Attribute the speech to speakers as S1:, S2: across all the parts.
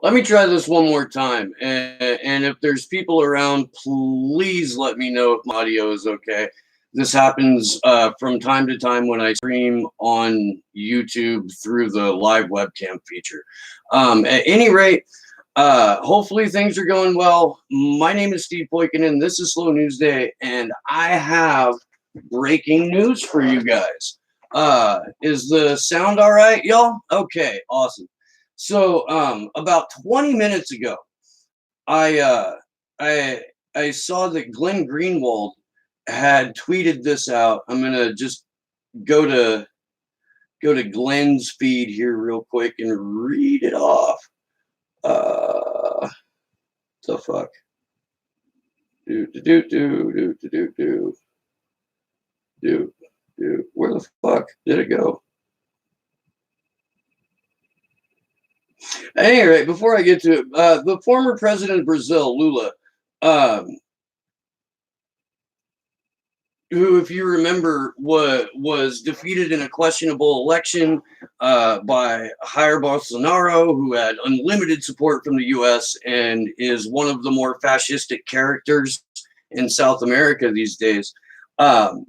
S1: Let me try this one more time. And if there's people around, please let me know if my audio is okay. This happens from time to time when I stream on YouTube through the live webcam feature. At any rate, hopefully things are going well. My name is Steve Poikinen. This is Slow News Day, and I have breaking news for you guys. Is the sound all right, y'all? Okay, awesome. So, about 20 minutes ago, I uh, I I saw that Glenn Greenwald had tweeted this out. I'm gonna just go to Glenn's feed here real quick and read it off. Uh, the fuck. Do do do do do do do do do do. Where the fuck did it go? At any rate, before I get to it, the former president of Brazil, Lula, um, who, if you remember, was defeated in a questionable election by Jair Bolsonaro, who had unlimited support from the U.S. and is one of the more fascistic characters in South America these days. Um,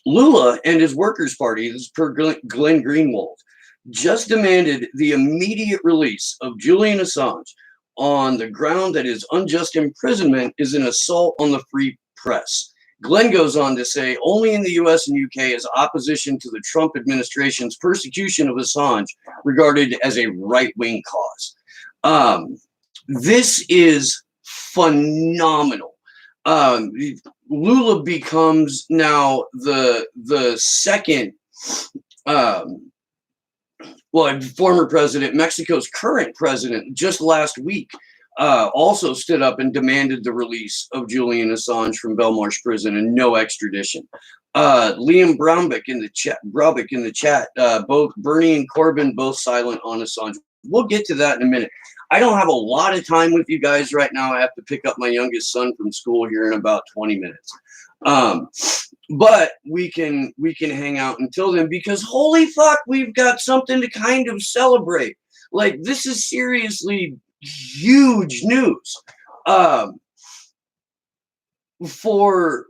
S1: Lula and his Workers' Party, this is per Glenn Greenwald, just demanded the immediate release of Julian Assange on the ground that his unjust imprisonment is an assault on the free press. Glenn goes on to say only in the US and UK is opposition to the Trump administration's persecution of Assange regarded as a right-wing cause. This is phenomenal. Um, Lula becomes now the second former president, Mexico's current president, just last week, also stood up and demanded the release of Julian Assange from Belmarsh prison and no extradition. Liam Brombeck in the chat, both Bernie and Corbyn both silent on Assange. We'll get to that in a minute. I don't have a lot of time with you guys right now. I have to pick up my youngest son from school here in about 20 minutes. But we can hang out until then, because holy fuck, we've got something to kind of celebrate. Like, this is seriously huge news. For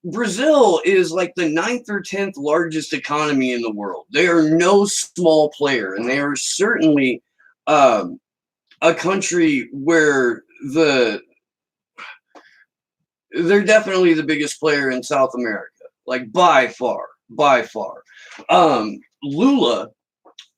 S1: Brazil is like the 9th or 10th largest economy in the world. They are no small player, and they are certainly a country where they're definitely the biggest player in South America, like by far, by far. Lula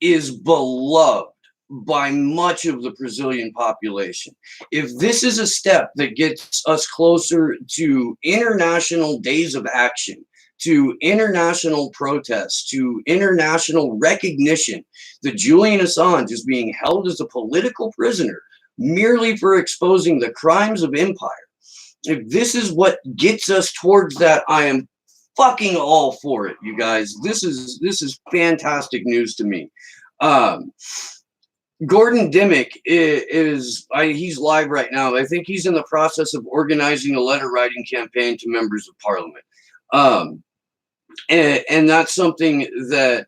S1: is beloved by much of the Brazilian population. If this is a step that gets us closer to international days of action, to international protests, to international recognition that Julian Assange is being held as a political prisoner merely for exposing the crimes of empire, if this is what gets us towards that, I am fucking all for it, you guys. This is fantastic news to me. Gordon Dimmick he's live right now. I think he's in the process of organizing a letter writing campaign to members of parliament. And that's something that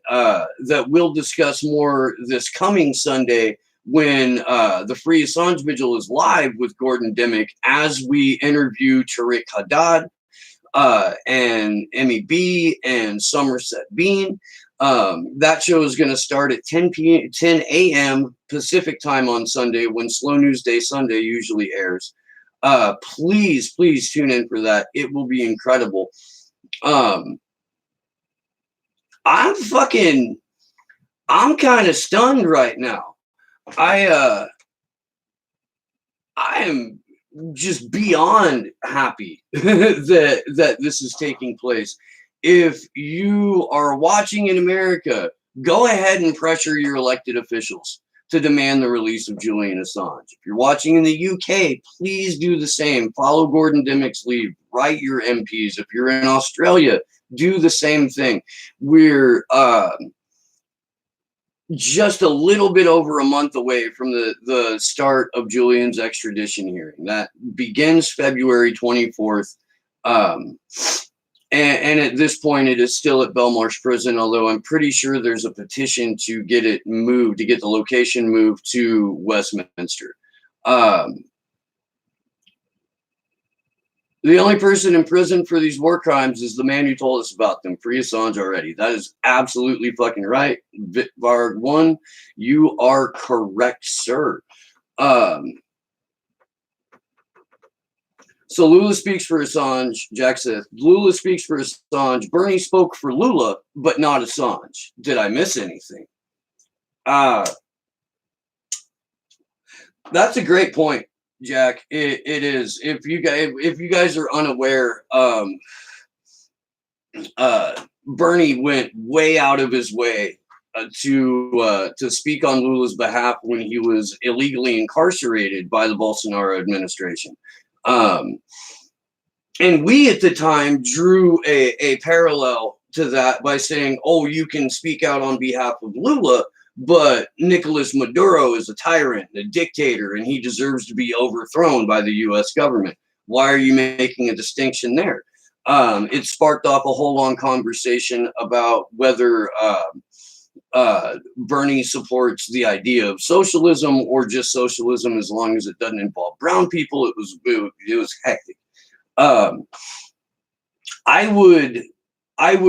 S1: we'll discuss more this coming Sunday when the Free Assange Vigil is live with Gordon Dimmick, as we interview Tariq Haddad and Emmy B and Somerset Bean. That show is going to start at 10 a.m. Pacific time on Sunday, when Slow News Day Sunday usually airs. Please tune in for that. It will be incredible. I'm kind of stunned right now. I am just beyond happy that this is taking place. If you are watching in America, go ahead and pressure your elected officials to demand the release of Julian Assange. If you're watching in the UK, please do the same. Follow Gordon Dimmick's lead. Write your MPs. If you're in Australia, do the same thing. We're just a little bit over a month away from the start of Julian's extradition hearing. That begins February 24th. And at this point, it is still at Belmarsh Prison, although I'm pretty sure there's a petition to get it moved, to get the location moved to Westminster. The only person in prison for these war crimes is the man who told us about them. Free Assange already. That is absolutely fucking right. Varg 1, you are correct, sir. So Lula speaks for Assange. Jack says, Lula speaks for Assange. Bernie spoke for Lula, but not Assange. Did I miss anything? That's a great point, Jack. It is. If you guys are unaware, Bernie went way out of his way to speak on Lula's behalf when he was illegally incarcerated by the Bolsonaro administration. And we at the time drew a parallel to that by saying, oh, you can speak out on behalf of Lula, but Nicolas Maduro is a tyrant, a dictator, and he deserves to be overthrown by the U.S. government. Why are you making a distinction there? It sparked off a whole long conversation about whether Bernie supports the idea of socialism or just socialism as long as it doesn't involve brown people. It was hectic. I would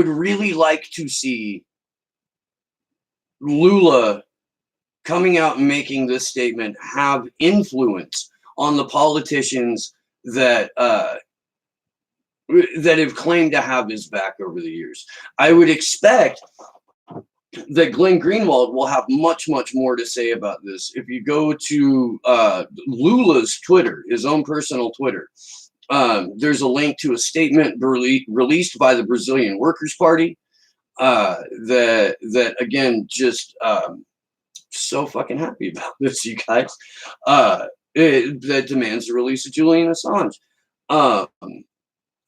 S1: really like to see Lula coming out and making this statement have influence on the politicians that have claimed to have his back over the years. I would expect that Glenn Greenwald will have much, much more to say about this. If you go to Lula's Twitter, his own personal Twitter, there's a link to a statement released by the Brazilian Workers' Party that again, just so fucking happy about this, you guys, that demands the release of Julian Assange.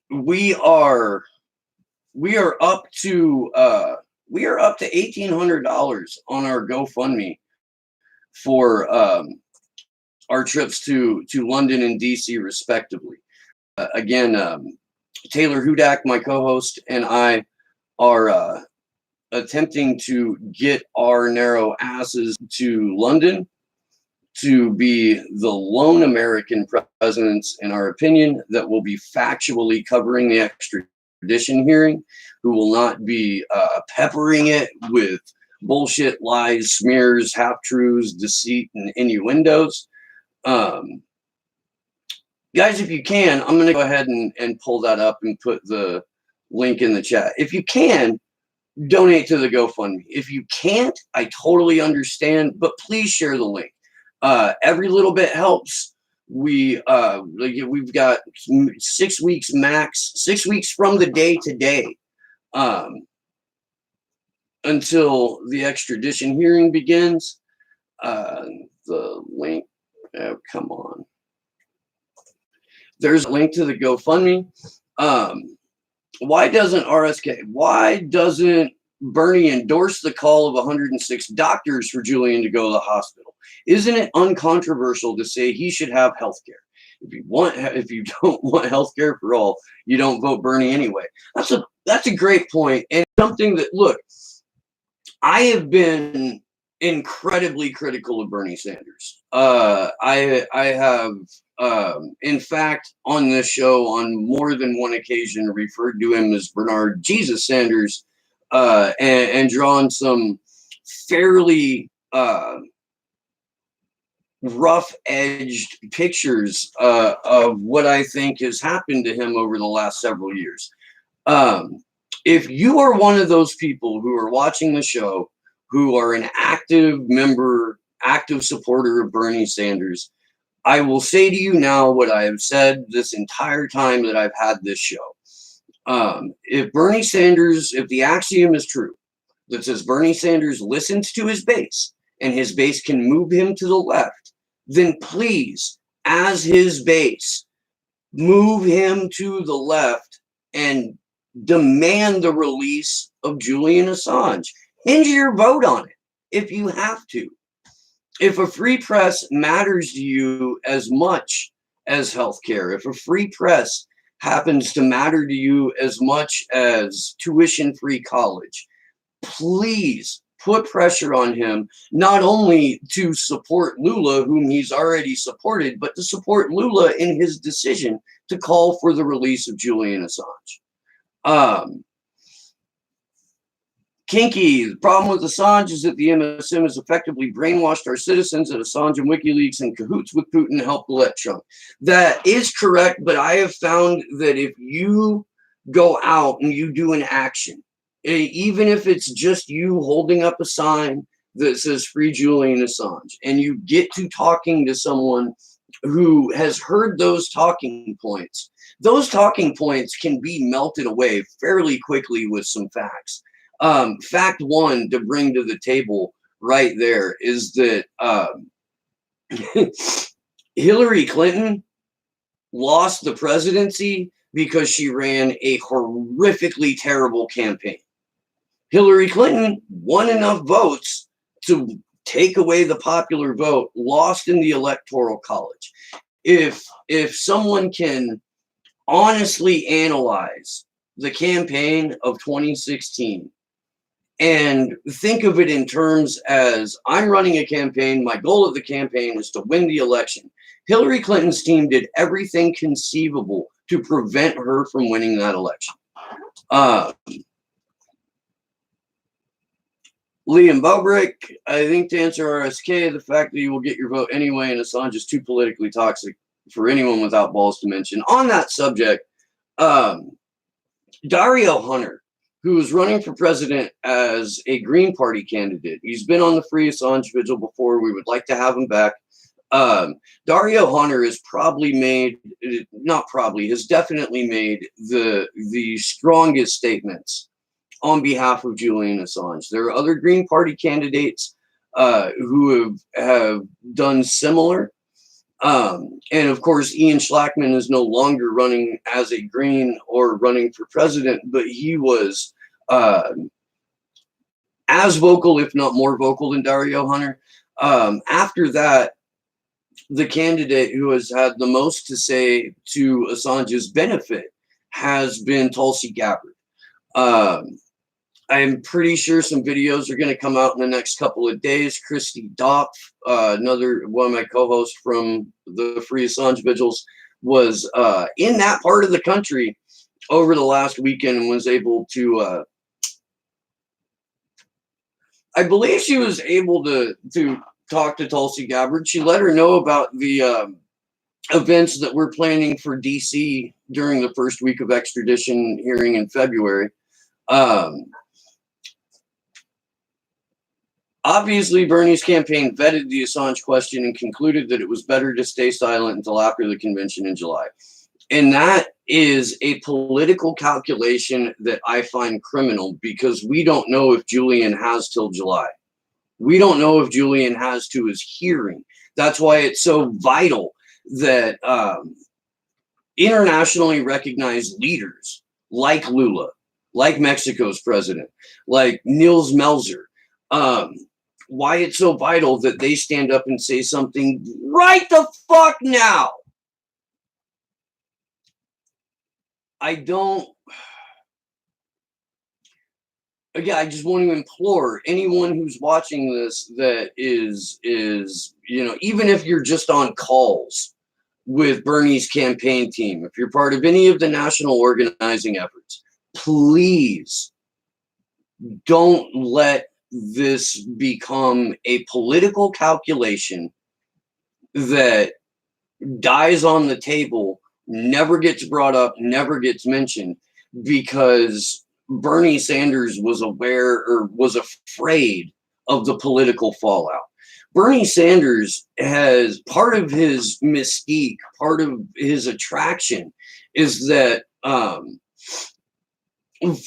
S1: We are up to $1,800 on our GoFundMe for our trips to London and DC respectively. Again, Taylor Hudak, my co-host, and I are attempting to get our narrow asses to London to be the lone American presidents, in our opinion, that will be factually covering the extradition hearing, who will not be peppering it with bullshit, lies, smears, half-truths, deceit, and innuendos. Guys, if you can, I'm going to go ahead and pull that up and put the link in the chat. If you can, donate to the GoFundMe. If you can't, I totally understand, but please share the link. Every little bit helps. We've got 6 weeks max, 6 weeks from the day today, until the extradition hearing begins. The link, oh, come on. There's a link to the GoFundMe. Why doesn't Bernie endorse the call of 106 doctors for Julian to go to the hospital? Isn't it uncontroversial to say he should have health care? If you don't want health care for all, you don't vote Bernie anyway. That's a great point, and something that, look, I have been incredibly critical of Bernie Sanders. I have, in fact, on this show, on more than one occasion, referred to him as Bernard Jesus Sanders, and drawn some fairly rough-edged pictures of what I think has happened to him over the last several years. If you are one of those people who are watching the show, who are an active member, active supporter of Bernie Sanders, I will say to you now what I have said this entire time that I've had this show. If Bernie Sanders, if the axiom is true, that says Bernie Sanders listens to his base and his base can move him to the left, then please, as his base, move him to the left and demand the release of Julian Assange. Hinge your vote on it if you have to. If a free press matters to you as much as healthcare, if a free press happens to matter to you as much as tuition-free college, please put pressure on him, not only to support Lula, whom he's already supported, but to support Lula in his decision to call for the release of Julian Assange. Kinky, the problem with Assange is that the MSM has effectively brainwashed our citizens, that Assange and WikiLeaks in cahoots with Putin to help let Trump. That is correct, but I have found that if you go out and you do an action, even if it's just you holding up a sign that says Free Julian Assange, and you get to talking to someone who has heard those talking points can be melted away fairly quickly with some facts. Fact one to bring to the table right there is that Hillary Clinton lost the presidency because she ran a horrifically terrible campaign. Hillary Clinton won enough votes to take away the popular vote, lost in the Electoral College. If someone can honestly analyze the campaign of 2016 and think of it in terms as, I'm running a campaign, my goal of the campaign is to win the election. Hillary Clinton's team did everything conceivable to prevent her from winning that election. Liam Bobrick, I think to answer RSK, the fact that you will get your vote anyway and Assange is too politically toxic for anyone without balls to mention. On that subject, Dario Hunter, who is running for president as a Green Party candidate. He's been on the Free Assange Vigil before. We would like to have him back. Dario Hunter has has definitely made the strongest statements on behalf of Julian Assange. There are other Green Party candidates who have done similar. And of course, Ian Schlachman is no longer running as a Green or running for president, but he was as vocal, if not more vocal, than Dario Hunter. After that, the candidate who has had the most to say to Assange's benefit has been Tulsi Gabbard. I'm pretty sure some videos are going to come out in the next couple of days. Christy Dopp, another one of my co-hosts from the Free Assange Vigils, was in that part of the country over the last weekend and was able to, I believe she was able to talk to Tulsi Gabbard. She let her know about the events that we're planning for DC during the first week of extradition hearing in February. Obviously, Bernie's campaign vetted the Assange question and concluded that it was better to stay silent until after the convention in July. And that is a political calculation that I find criminal, because we don't know if Julian has till July. We don't know if Julian has to his hearing. That's why it's so vital that internationally recognized leaders like Lula, like Mexico's president, like Nils Melzer, why it's so vital that they stand up and say something right the fuck now. I just want to implore anyone who's watching this that is, even if you're just on calls with Bernie's campaign team, if you're part of any of the national organizing efforts, please don't let this become a political calculation that dies on the table, never gets brought up, never gets mentioned, because Bernie Sanders was aware or was afraid of the political fallout. Bernie Sanders has, part of his mystique, part of his attraction is that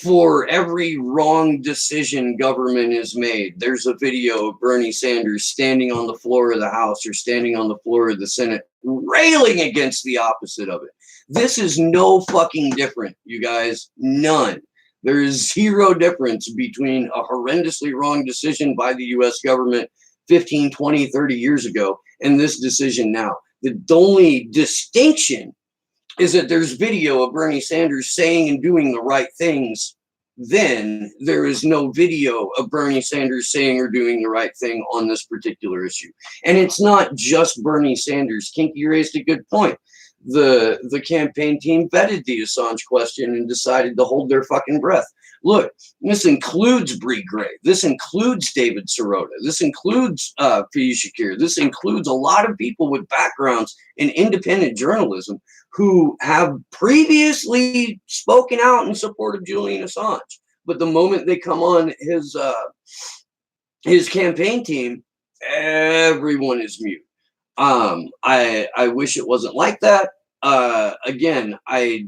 S1: for every wrong decision government is made, there's a video of Bernie Sanders standing on the floor of the House or standing on the floor of the Senate, railing against the opposite of it. This is no fucking different, you guys. None. There is zero difference between a horrendously wrong decision by the US government 15, 20, 30 years ago and this decision now. The only distinction is that there's video of Bernie Sanders saying and doing the right things. Then there is no video of Bernie Sanders saying or doing the right thing on this particular issue. And it's not just Bernie Sanders. Kinky raised a good point. The campaign team vetted the Assange question and decided to hold their fucking breath. Look, this includes Bree Gray. This includes David Sirota. This includes Fee Shakir. This includes a lot of people with backgrounds in independent journalism who have previously spoken out in support of Julian Assange. But the moment they come on his campaign team, everyone is mute. I wish it wasn't like that. Again, I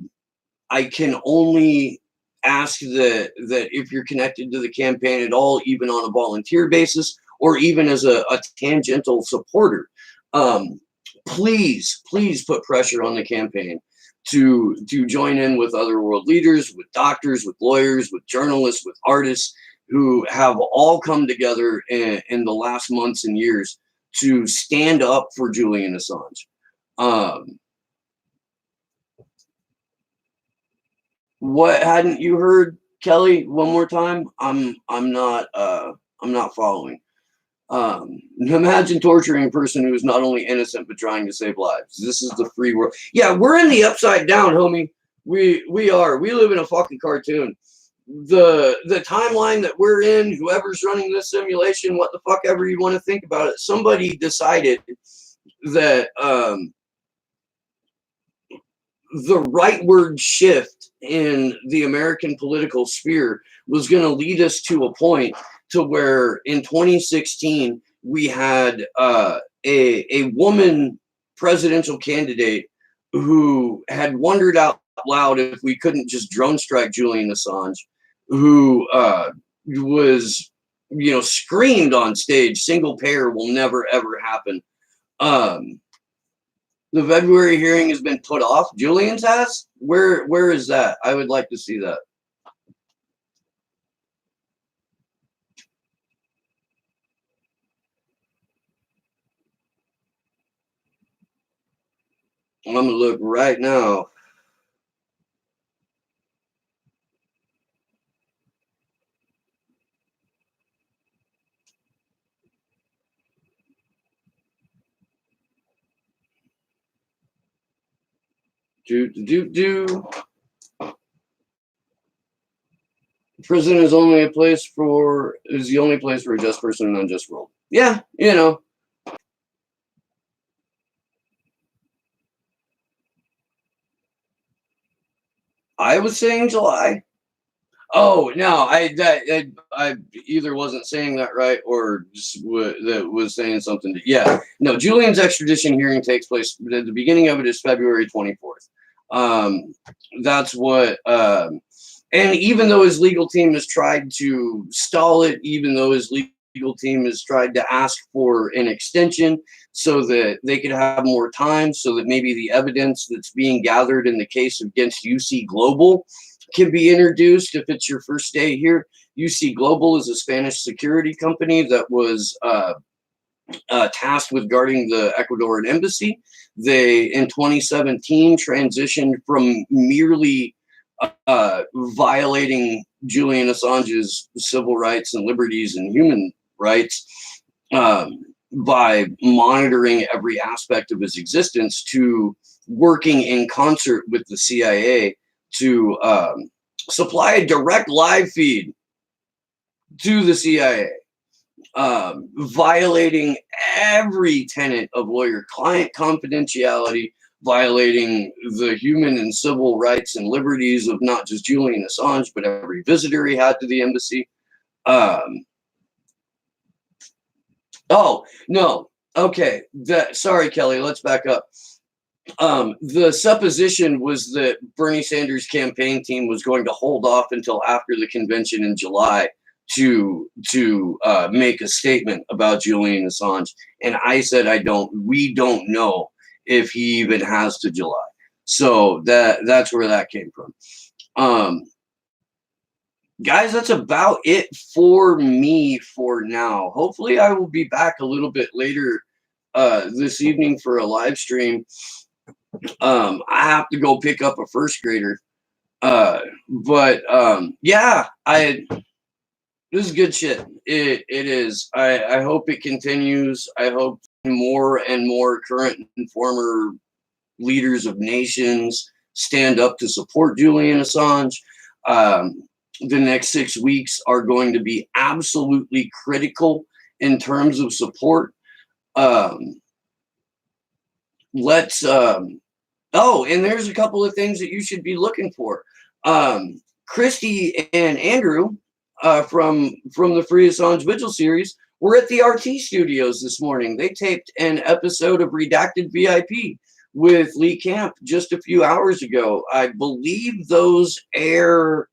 S1: can only ask that if you're connected to the campaign at all, even on a volunteer basis, or even as a tangential supporter, please put pressure on the campaign to join in with other world leaders, with doctors, with lawyers, with journalists, with artists who have all come together in the last months and years to stand up for Julian Assange. What hadn't you heard, Kelly? One more time. I'm not following. Imagine torturing a person who is not only innocent but trying to save lives. This is the free world. Yeah, we're in the upside down, homie. We are. We live in a fucking cartoon. The timeline that we're in, whoever's running this simulation, what the fuck ever you want to think about it, somebody decided that the rightward shift in the American political sphere was going to lead us to a point to where in 2016 we had a woman presidential candidate who had wondered out loud if we couldn't just drone strike Julian Assange, who was, screamed on stage, single payer will never ever happen. The February hearing has been put off. Julian's has? Where is that? I would like to see that. I'm gonna look right now. Prison is the only place for a just person in an unjust world. Yeah, I was saying July. Oh no, I either wasn't saying that right or just that was saying something. Yeah, no. Julian's extradition hearing takes place. The beginning of it is February 24th. That's what. And even though his legal team has tried to stall it, even though his legal team has tried to ask for an extension so that they could have more time, so that maybe the evidence that's being gathered in the case against UC Global can be introduced if it's your first day here. UC Global is a Spanish security company that was tasked with guarding the Ecuadorian embassy. They, in 2017, transitioned from merely violating Julian Assange's civil rights and liberties and human rights by monitoring every aspect of his existence to working in concert with the CIA to supply a direct live feed to the CIA, violating every tenet of lawyer-client confidentiality, violating the human and civil rights and liberties of not just Julian Assange, but every visitor he had to the embassy. Oh, no. Okay. Sorry, Kelly. Let's back up. The supposition was that Bernie Sanders' campaign team was going to hold off until after the convention in July to make a statement about Julian Assange. And I said, we don't know if he even has to July. So that's where that came from. Guys, that's about it for me for now. Hopefully I will be back a little bit later this evening for a live stream. I have to go pick up a first grader. Yeah, this is good shit. It is. I hope it continues. I hope more and more current and former leaders of nations stand up to support Julian Assange. Um, the next 6 weeks are going to be absolutely critical in terms of support. Um, let's Oh, and there's a couple of things that you should be looking for. Christy and Andrew from the Free Assange Vigil series were at the RT studios this morning. They taped an episode of Redacted VIP with Lee Camp just a few hours ago. I believe those air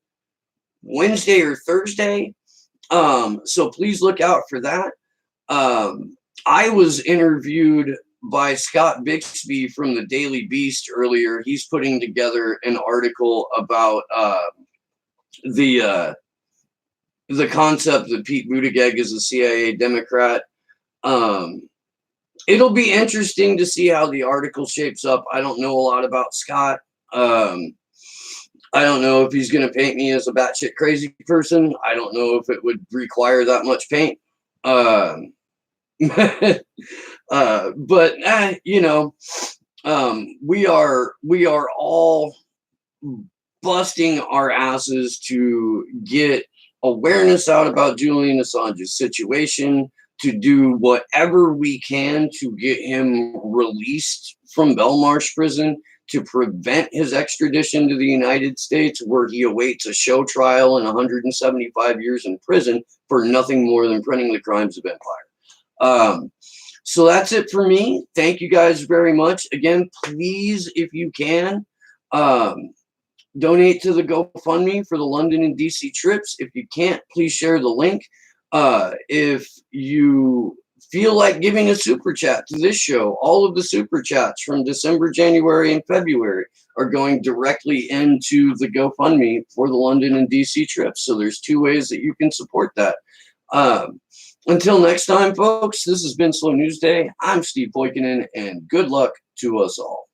S1: Wednesday or Thursday. So please look out for that. I was interviewed by Scott Bixby from the Daily Beast earlier. He's putting together an article about the concept that Pete Buttigieg is a CIA Democrat. It'll be interesting to see how the article shapes up. I don't know a lot about Scott. I don't know if he's going to paint me as a batshit crazy person. I don't know if it would require that much paint. You know, we are all busting our asses to get awareness out about Julian Assange's situation, to do whatever we can to get him released from Belmarsh prison, to prevent his extradition to the United States, where he awaits a show trial and 175 years in prison for nothing more than printing the crimes of empire. So that's it for me. Thank you guys very much. Again, please, if you can, donate to the GoFundMe for the London and DC trips. If you can't, please share the link. If you feel like giving a super chat to this show, all of the super chats from December, January, and February are going directly into the GoFundMe for the London and DC trips. So there's 2 ways that you can support that. Until next time, folks, this has been Slow News Day. I'm Steve Poikinen, and good luck to us all.